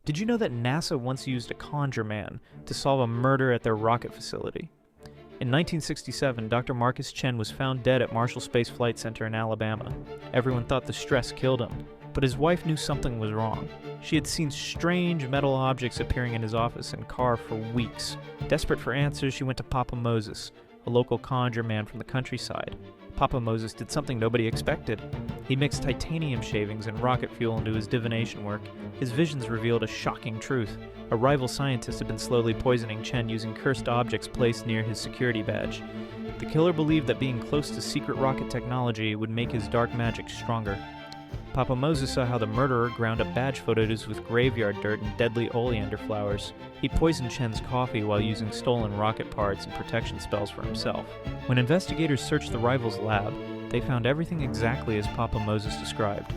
Did you know that NASA once used a conjure man to solve a murder at their rocket facility? In 1967, Dr. Marcus Chen was found dead at Marshall Space Flight Center in Alabama. Everyone thought the stress killed him, but his wife knew something was wrong. She had seen strange metal objects appearing in his office and car for weeks. Desperate for answers, she went to Papa Moses, a local conjure man from the countryside. Papa Moses did something nobody expected. He mixed titanium shavings and rocket fuel into his divination work. His visions revealed a shocking truth. A rival scientist had been slowly poisoning Chen using cursed objects placed near his security badge. The killer believed that being close to secret rocket technology would make his dark magic stronger. Papa Moses saw how the murderer ground up badge photos with graveyard dirt and deadly oleander flowers. He poisoned Chen's coffee while using stolen rocket parts and protection spells for himself. When investigators searched the rival's lab, they found everything exactly as Papa Moses described.